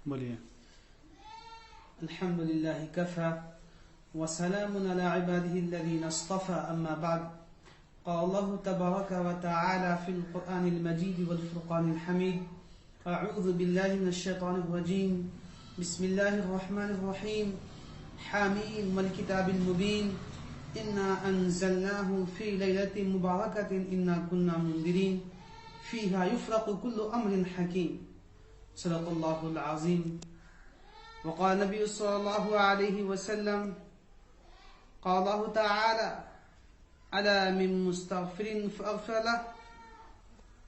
بولیے. الحمد لله كفى وسلام على عباده الذين اصطفى أما بعد. قال الله تبارك وتعالى في القرآن المجيد والفرقان الحميد: أعوذ بالله من الشيطان الرجيم، بسم الله الرحمن الرحيم. حاميم والكتاب المبين، إنا أنزلناه في ليلة مباركة إنا كنا منذرين فيها يفرق كل أمر حكيم. صدق الله العظيم. وقال النبي صلى الله عليه وسلم: قال الله تعالى: ألا من مستغفر فأغفر له،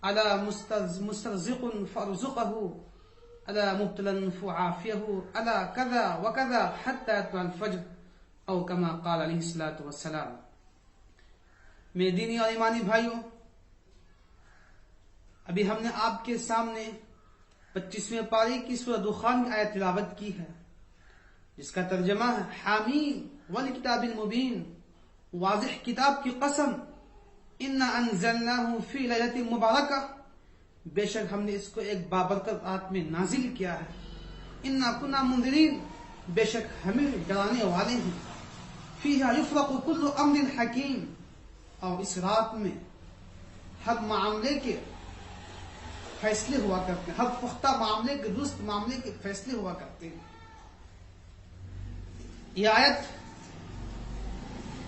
ألا مسترزق فأرزقه، ألا مبتلا فأعافيه، ألا كذا وكذا حتى يطلع الفجر، أو كما قال عليه الصلاة والسلام. میرے دینی اور ایمانی بھائیوں، ابھی ہم نے آپ کے سامنے 25ویں پاری کی سورہ دخان کی آیت تلاوت کی ہے، جس کا ترجمہ ہے: حامیم والکتاب المبین، واضح کتاب کی قسم، انا انزلناہ فی لیلۃ مبارکہ، بے شک ہم نے اس کو ایک بابرکت رات میں نازل کیا ہے. انا کنا منذرین، بے شک ہمیں ڈرانے والے ہیں. فیہا یفرق کل امر حکیم، اور اس رات میں ہر معاملے کے فیصلے ہوا کرتے ہیں، ہر پختہ معاملے کے، درست معاملے کے فیصلے ہوا کرتے ہیں. یہ آیت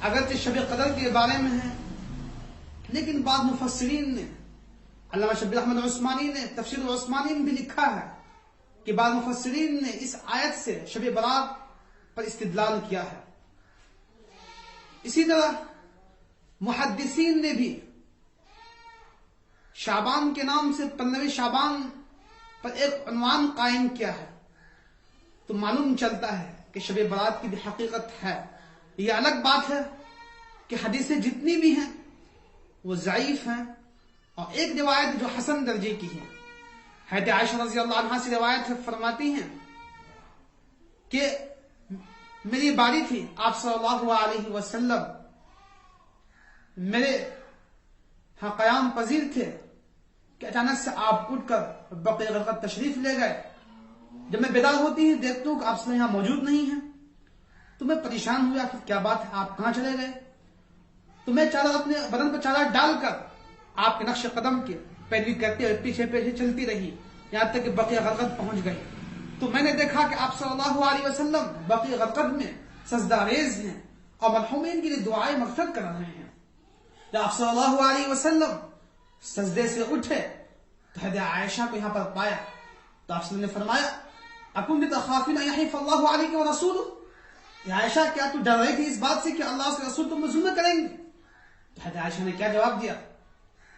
اگرچہ شب قدر کے بارے میں ہے، لیکن بعض مفسرین نے، علامہ شبیر احمد عثمانی نے تفسیر العثمانی میں بھی لکھا ہے کہ بعض مفسرین نے اس آیت سے شب برات پر استدلال کیا ہے. اسی طرح محدثین نے بھی شعبان کے نام سے 15 شعبان پر ایک عنوان قائم کیا ہے، تو معلوم چلتا ہے کہ شب برات کی بھی حقیقت ہے. یہ الگ بات ہے کہ حدیثیں جتنی بھی ہیں وہ ضعیف ہیں، اور ایک روایت جو حسن درجے کی ہے، حضرت عائشہ رضی اللہ عنہا سے روایت ہے، فرماتی ہیں کہ میری باری تھی، آپ صلی اللہ علیہ وسلم میرے ہاں قیام پذیر تھے کہ اچانک سے آپ اٹھ کر بقیع غرقد تشریف لے گئے. جب میں بیدار ہوتی ہوں دیکھتا ہوں کہ آپ صلی اللہ یہاں موجود نہیں ہیں، تو میں پریشان ہوا کہ کیا بات ہے، آپ کہاں چلے گئے. تو میں چادر اپنے بدن پر چادر ڈال کر آپ کے نقش قدم کے پیروی کرتے ہوئے پیچھے پیچھے چلتی رہی، یہاں تک کہ بقیع غرقد پہنچ گئی. تو میں نے دیکھا کہ آپ صلی اللہ علیہ وسلم بقیع غرقد میں سجدہ ریز ہیں اور مرحومین کے لیے دعائیں مغفرت کر رہے ہیں. جب آپ صلی اللہ علیہ وسلم سجدے سے اٹھے تو حضرت عائشہ کو یہاں پر پایا، تو آپ صلی اللہ علیہ وسلم نے فرمایا: اکنت تخافین ان یحیف اللہ علیک ورسولہ، یا عائشہ کیا تو ڈر رہی تھی اس بات سے کہ اللہ اس کے رسول تم ظلم کریں گے؟ تو حضرت عائشہ نے کیا جواب دیا: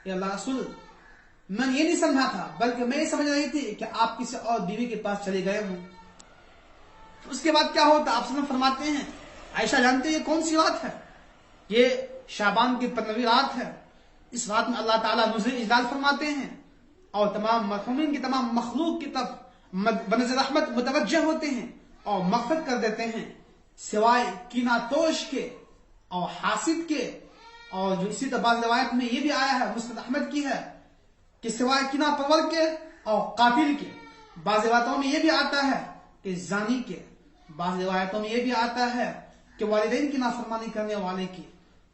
کہ اللہ رسول، میں یہ نہیں سمجھا تھا، بلکہ میں یہ سمجھ رہی تھی کہ آپ کسی اور بیوی کے پاس چلے گئے ہوں. اس کے بعد کیا ہوتا؟ آپ صلی اللہ علیہ وسلم فرماتے ہیں: عائشہ جانتے یہ کون سی رات ہے؟ یہ شعبان کی 15ویں رات ہے. اس رات میں اللہ تعالیٰ نزول اجلال فرماتے ہیں اور تمام مرحومین کی تمام مخلوق کی طرف بنظر رحمت متوجہ ہوتے ہیں اور مغفرت کر دیتے ہیں، سوائے کینہ توش کے اور حاسد کے. اور جو اسی طرح بعض روایت میں یہ بھی آیا ہے، مسند احمد کی ہے، کہ سوائے کینہ پرور کے اور قاتل کے. بعض روایتوں میں یہ بھی آتا ہے کہ زانی کے. بعض روایتوں میں یہ بھی آتا ہے کہ والدین کی نافرمانی کرنے والے کی.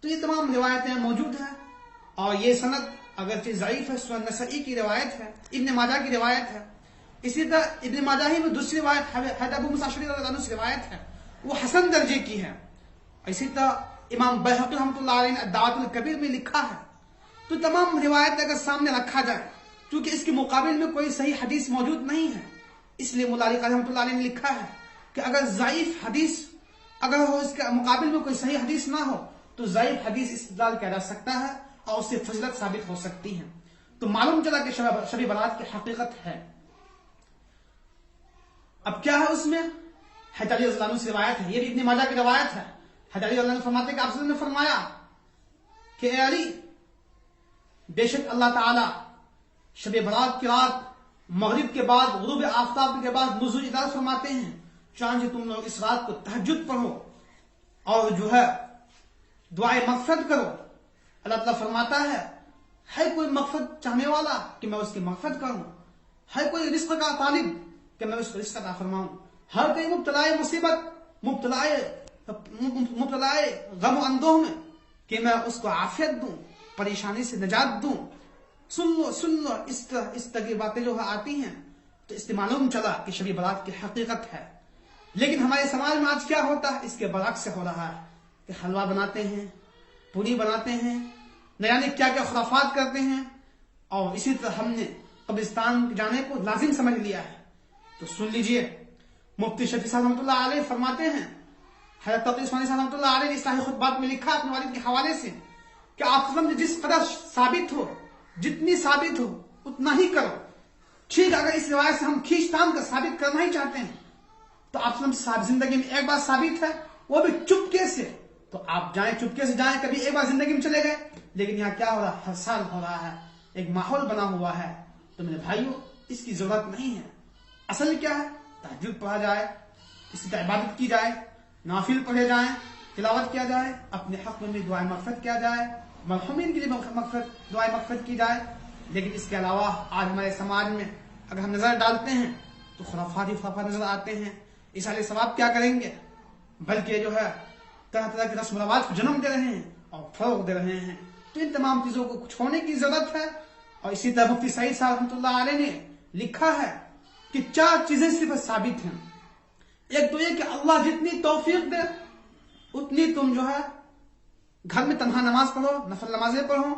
تو یہ تمام روایتیں موجود ہیں، اور یہ سند اگرچہ ضعیف ہے، سنن نسائی کی روایت ہے، ابن ماجہ کی روایت ہے. اسی طرح ابن ماجہ ہی میں دوسری روایت حضرت ابو موسیٰ اشعری رضی اللہ عنہ سے روایت ہے، وہ حسن درجے کی ہے. اسی طرح امام بیہقی رحمۃ اللہ علیہ نے الدعوۃ الکبیر میں لکھا ہے. تو تمام روایت اگر سامنے رکھا جائے، چونکہ اس کے مقابل میں کوئی صحیح حدیث موجود نہیں ہے، اس لیے مولا علی قاری رحمۃ اللہ علیہ نے لکھا ہے کہ اگر ضعیف حدیث اگر ہو، اس کے مقابل میں کوئی صحیح حدیث نہ ہو، تو ضعیف حدیث استدلال کیا جا سکتا ہے اور اس سے فضیلت ثابت ہو سکتی ہے. تو معلوم چلا کہ شب برات کی حقیقت ہے. اب کیا ہے اس میں؟ حضرت علی رضی اللہ عنہ سے روایت ہے، یہ بھی ابن ماجہ کی روایت ہے. حضرت علی رضی اللہ عنہ فرماتے ہیں کہ آپ صلی اللہ علیہ وسلم نے فرمایا کہ اے علی، بے شک اللہ تعالی شب برات کی رات مغرب کے بعد، غروب آفتاب کے بعد نزول اجلال فرماتے ہیں، چنانچہ تم لوگ اس رات کو تہجد پڑھو اور جو ہے دعائے مغفرت کرو. اللہ تعالیٰ فرماتا ہے کوئی مغفرت چاہنے والا کہ میں اس کی مغفرت کروں، ہے کوئی رزق کا طالب کہ میں اس کو رزق عطا فرماؤں. ہر کوئی مبتلائے مصیبت، مبتلائے غم و اندوہ میں کہ میں اس کو عافیت دوں، پریشانی سے نجات دوں. سن لو اس طرح کی باتیں جو آتی ہیں تو اس سے معلوم چلا کہ شب برات کی حقیقت ہے. لیکن ہمارے سماج میں آج کیا ہوتا ہے؟ اس کے برعکس سے ہو رہا ہے کہ حلوہ بناتے ہیں، پوری بناتے ہیں، نہ جانے کیا کیا خرافات کرتے ہیں، اور اسی طرح ہم نے قبرستان جانے کو لازم سمجھ لیا ہے. تو سن لیجئے، مفتی شفیع صاحب رحمۃ اللہ علیہ فرماتے ہیں، حضرت تقی عثمانی صاحب رحمۃ اللہ علیہ نے اصلاحی خطبات میں لکھا اپنے والد کے حوالے سے کہ آپ جس قدر ثابت ہو، جتنی ثابت ہو اتنا ہی کرو. ٹھیک، اگر اس روایت سے ہم کھینچ تان کر ثابت کرنا ہی چاہتے ہیں تو آپ زندگی میں ایک بار ثابت ہے، وہ بھی چپکے سے، تو آپ جائیں، چپکے سے جائیں. کبھی ایک بار زندگی میں چلے گئے، لیکن یہاں کیا ہو رہا ہے؟ ہر سال ہو رہا ہے، ایک ماحول بنا ہوا ہے. تو میرے بھائیوں، اس کی ضرورت نہیں ہے. اصل کیا ہے؟ تہجد پڑھا جائے، اسی طرح عبادت کی جائے، نافل پڑھے جائیں، تلاوت کیا جائے، اپنے حق میں بھی دعائیں مغفرت کیا جائے، مرحومین کے لیے دعائیں مغفرت کی جائے. لیکن اس کے علاوہ آج ہمارے سماج میں اگر ہم نظر ڈالتے ہیں تو خرافات ہی خرافات نظر آتے ہیں. اس والے ثواب کیا کریں گے، بلکہ جو ہے طرح طرح کے رسم و رواج کو جنم دے رہے ہیں اور فروغ دے رہے ہیں. تو ان تمام چیزوں کو چھوڑنے کی ضرورت ہے. اور اسی طرح مفتی سعید صاحب رحمۃ اللہ علیہ نے لکھا ہے کہ 4 چیزیں صرف ثابت ہیں. ایک تو یہ کہ اللہ جتنی توفیق دے اتنی تم جو ہے گھر میں تنہا نماز پڑھو، نفل نمازیں پڑھو،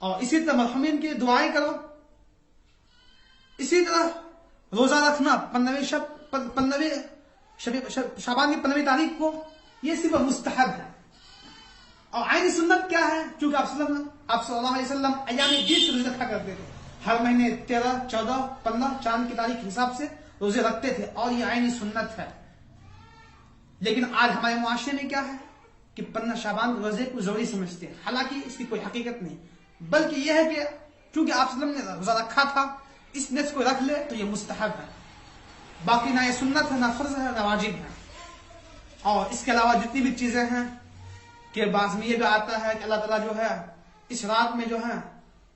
اور اسی طرح مرحومین کی دعائیں کرو. اسی طرح روزہ رکھنا 15 شعبان کی 15 تاریخ کو، یہ صرف مستحب ہے. اور عین سنت کیا ہے؟ چونکہ آپ صلی اللہ علیہ وسلم ایام بیچ سے روزے رکھا کرتے تھے، ہر مہینے 13، 14، 15 چاند کی تاریخ کے حساب سے روزے رکھتے تھے، اور یہ عین سنت ہے. لیکن آج ہمارے معاشرے میں کیا ہے کہ 15 شعبان روزے کو ضروری سمجھتے ہیں، حالانکہ اس کی کوئی حقیقت نہیں، بلکہ یہ ہے کہ چونکہ آپ صلی اللہ علیہ وسلم نے روزہ رکھا تھا، اس نیت کو رکھ لے تو یہ مستحب ہے. باقی نہ یہ سنت ہے، نہ فرض ہے، نہ واجب ہے. اور اس کے علاوہ جتنی بھی چیزیں ہیں کہ بعض میں یہ بھی آتا ہے کہ اللہ تعالیٰ جو ہے اس رات میں جو ہے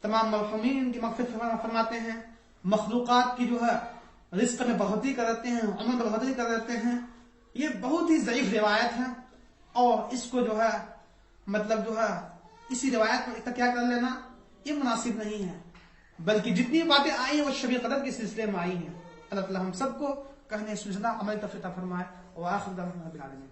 تمام مرحومین کی مغفرت فرماتے ہیں، مخلوقات کی جو ہے رزق میں بڑھوتری کر دیتے ہیں، عمر میں بڑھوتری کر دیتے ہیں. یہ بہت ہی ضعیف روایت ہے، اور اس کو جو ہے مطلب جو ہے اسی روایت کو اتکیا کر لینا یہ مناسب نہیں ہے. بلکہ جتنی باتیں آئی ہیں وہ شب قدر کے سلسلے میں آئی ہیں. اللہ تعالیٰ ہم سب کو کہنے سننا عمل توفیق عطا فرمائے. وآخر دعوانا بالعالمین.